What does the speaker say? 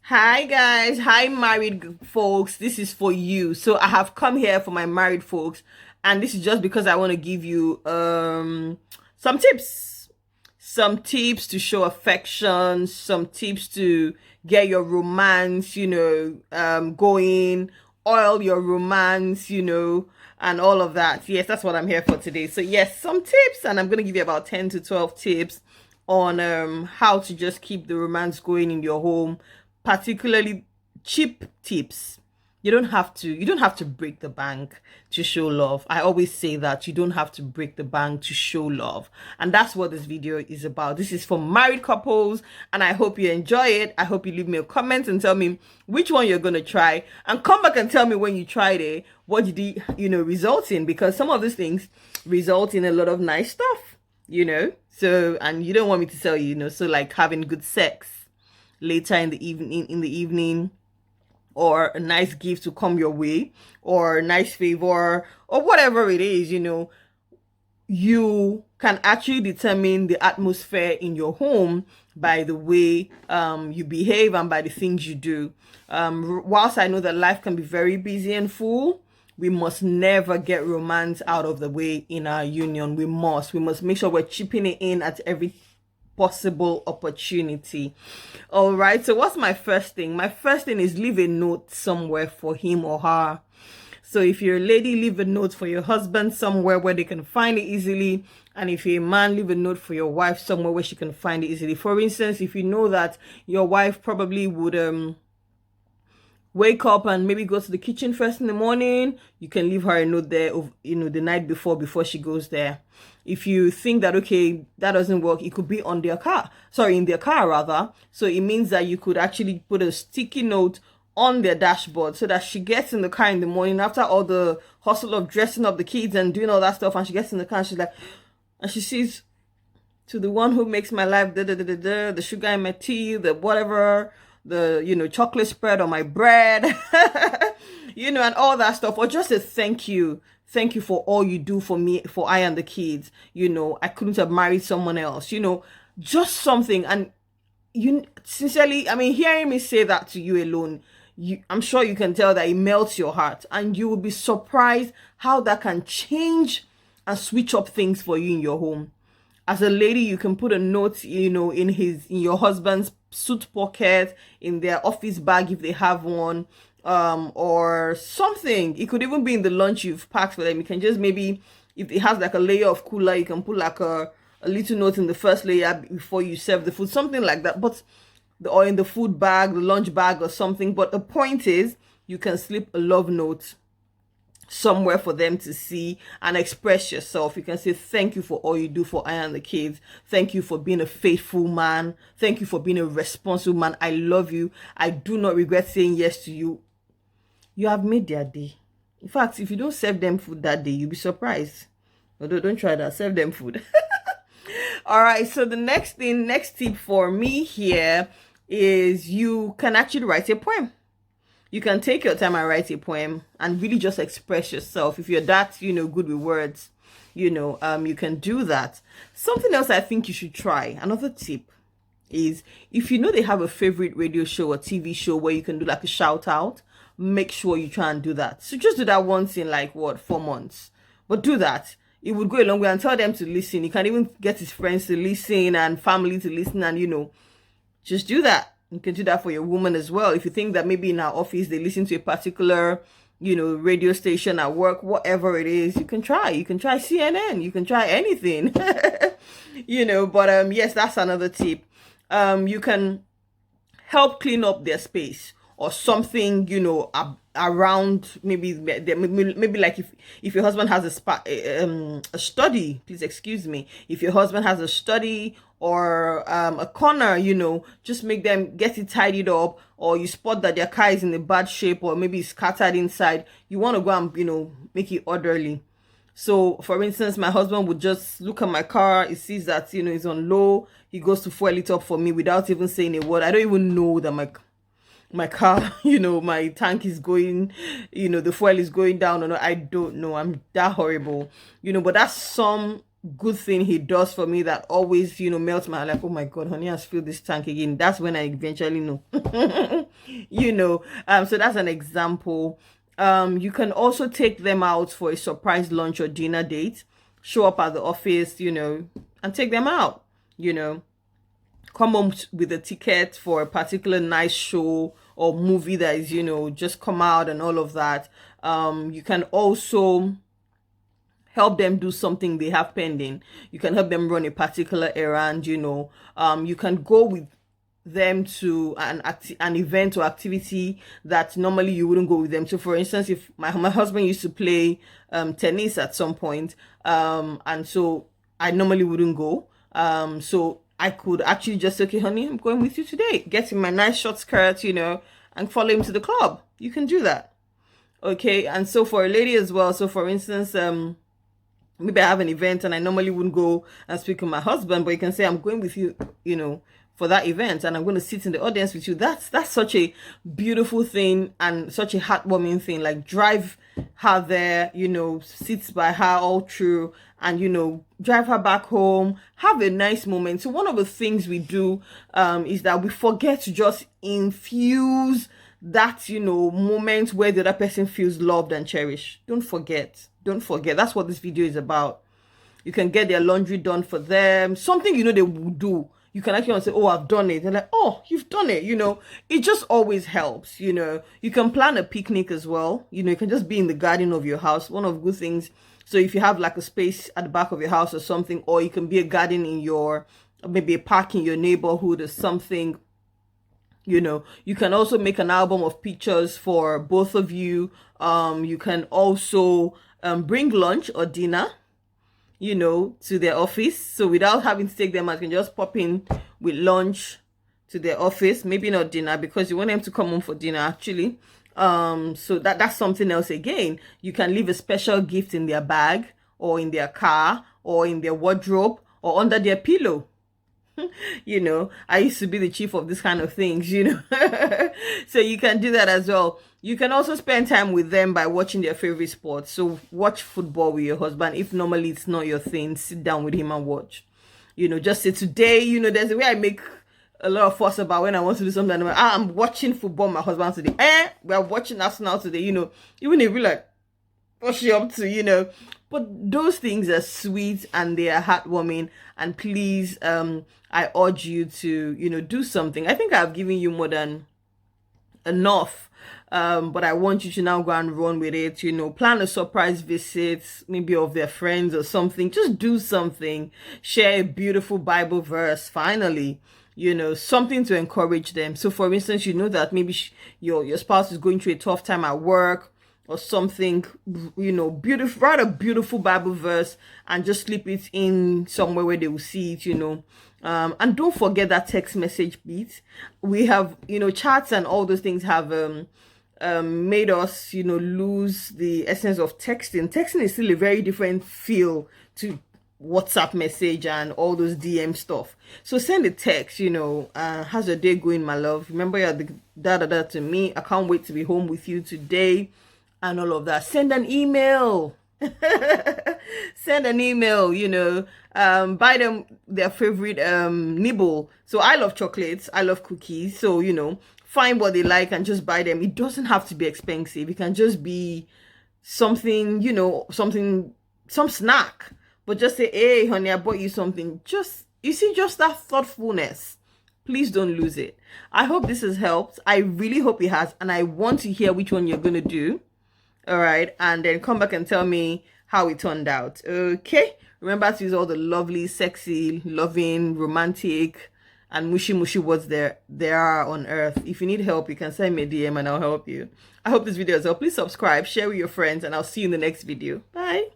Hi guys, hi married folks. This is for you. So I have come here for my married folks, and this is just because I want to give you some tips. Some tips to show affection, some tips to get your romance, going, oil your romance, and all of that. Yes, that's what I'm here for today. So yes, some tips, and I'm gonna give you about 10 to 12 tips on how to just keep the romance going in your home, particularly cheap tips. You don't have to break the bank to show love. I always say that you don't have to break the bank to show love, and that's what this video is about. This is for married couples, and I hope you enjoy it. I hope you leave me a comment and tell me which one you're going to try, and come back and tell me when you tried it, what did it result in, because some of these things result in a lot of nice stuff, so, and you don't want me to tell you, so like having good sex later in the evening, or a nice gift to come your way, or a nice favor, or whatever it is, you can actually determine the atmosphere in your home by the way you behave and by the things you do. Whilst I know that life can be very busy and full, we must never get romance out of the way in our union. We must make sure we're chipping it in at every possible opportunity. All right, so what's my first thing? My first thing is leave a note somewhere for him or her. So if you're a lady, leave a note for your husband somewhere where they can find it easily. And if you're a man, leave a note for your wife somewhere where she can find it easily. For instance, if you know that your wife probably would wake up and maybe go to the kitchen first in the morning, you can leave her a note there of, the night before she goes there. If you think that, okay, that doesn't work, it could be in their car rather. So it means that you could actually put a sticky note on their dashboard so that she gets in the car in the morning after all the hustle of dressing up the kids and doing all that stuff, and she gets in the car and she's like, and she sees, to the one who makes my life the sugar in my tea, the whatever, the chocolate spread on my bread, and all that stuff, or just a thank you for all you do for me, for I and the kids. I couldn't have married someone else, just something. And you sincerely, I mean, hearing me say that to you alone, I'm sure you can tell that it melts your heart, and you will be surprised how that can change and switch up things for you in your home. As a lady, you can put a note, in your husband's suit pocket, in their office bag if they have one, or something. It could even be in the lunch you've packed for them. You can just, maybe if it has like a layer of cooler, you can put like a little note in the first layer before you serve the food, something like that. But or in the food bag, the lunch bag or something. But the point is, you can slip a love note somewhere for them to see and express yourself. You can say, thank you for all you do for I and the kids. Thank you for being a faithful man. Thank you for being a responsible man. I love you. I do not regret saying yes to you. You have made their day. In fact, if you don't serve them food that day, you'll be surprised. Although, don't try that. Serve them food. All right, so the next tip for me here is, you can actually write a poem. You can take your time and write a poem and really just express yourself. If you're that, good with words, you can do that. Something else I think you should try, another tip, is if they have a favorite radio show or TV show where you can do like a shout out, make sure you try and do that. So just do that once in 4 months. But do that. It would go a long way, and tell them to listen. You can even get his friends to listen and family to listen, and just do that. You can do that for your woman as well. If you think that maybe in our office they listen to a particular, radio station at work, whatever it is, you can try. You can try CNN. You can try anything. But yes, that's another tip. You can help clean up their space or something, around, maybe like if your husband has a study, please excuse me, if your husband has a study or a corner, just make them get it tidied up, or you spot that their car is in a bad shape or maybe it's scattered inside, you want to go and make it orderly. So for instance, my husband would just look at my car, he sees that it's on low, he goes to fuel it up for me without even saying a word. I don't even know that my car, my tank is going, the fuel is going down, or no, I don't know. I'm that horrible, but that's some good thing he does for me that always, melts my heart, like, oh my god, honey has filled this tank again. That's when I eventually know. So that's an example. You can also take them out for a surprise lunch or dinner date. Show up at the office, and take them out. Come home with a ticket for a particular nice show or movie that is, just come out and all of that. You can also help them do something they have pending. You can help them run a particular errand. You can go with them to an event or activity that normally you wouldn't go with them. So for instance, if my husband used to play tennis at some point, and so I normally wouldn't go, so I could actually just say, okay, honey, I'm going with you today, get in my nice short skirt, and follow him to the club. You can do that. Okay. And so for a lady as well, so for instance, maybe I have an event and I normally wouldn't go and speak with my husband, but you can say, I'm going with you, for that event, and I'm going to sit in the audience with you. That's such a beautiful thing and such a heartwarming thing. Like, drive her there, sit by her all through, and drive her back home, have a nice moment. So one of the things we do is that we forget to just infuse that moment where the other person feels loved and cherished. Don't forget. That's what this video is about. You can get their laundry done for them, something they will do. You can actually say, oh, I've done it. They're like, oh, you've done it. It just always helps. You can plan a picnic as well. You can just be in the garden of your house. One of the good things. So if you have like a space at the back of your house or something, or you can be a garden in maybe a park in your neighborhood or something. You can also make an album of pictures for both of you. You can also bring lunch or dinner, to their office. So without having to take them, I can just pop in with lunch to their office. Maybe not dinner, because you want them to come home for dinner actually. So that's something else again. You can leave a special gift in their bag or in their car or in their wardrobe or under their pillow. I used to be the chief of this kind of things, so you can do that as well. You can also spend time with them by watching their favorite sports. So watch football with your husband. If normally it's not your thing, sit down with him and watch. Just say, today, there's a way I make a lot of fuss about when I want to do something. I'm like, I'm watching football with my husband today. We are watching Arsenal today, even if we're like, what's she up to, But those things are sweet and they are heartwarming. And please, I urge you to, do something. I think I've given you more than enough. But I want you to now go and run with it. Plan a surprise visit, maybe of their friends or something. Just do something. Share a beautiful Bible verse. Finally, something to encourage them. So for instance, that maybe your spouse is going through a tough time at work or something, beautiful, write a beautiful Bible verse and just slip it in somewhere where they will see it, and don't forget that text message bit. We have, chats and all those things have made us, lose the essence of texting. Texting is still a very different feel to WhatsApp message and all those DM stuff. So send a text, how's your day going, my love? Remember you're the da to me. I can't wait to be home with you today. And all of that. Send an email. Send an email, buy them their favorite nibble. So I love chocolates, I love cookies. So, find what they like and just buy them. It doesn't have to be expensive. It can just be something, some snack. But just say, hey, honey, I bought you something. Just that thoughtfulness. Please don't lose it. I hope this has helped. I really hope it has. And I want to hear which one you're going to do. All right. And then come back and tell me how it turned out. Okay. Remember to use all the lovely, sexy, loving, romantic, and mushy words there are on earth. If you need help, you can send me a DM and I'll help you. I hope this video has helped. Please subscribe, share with your friends, and I'll see you in the next video. Bye.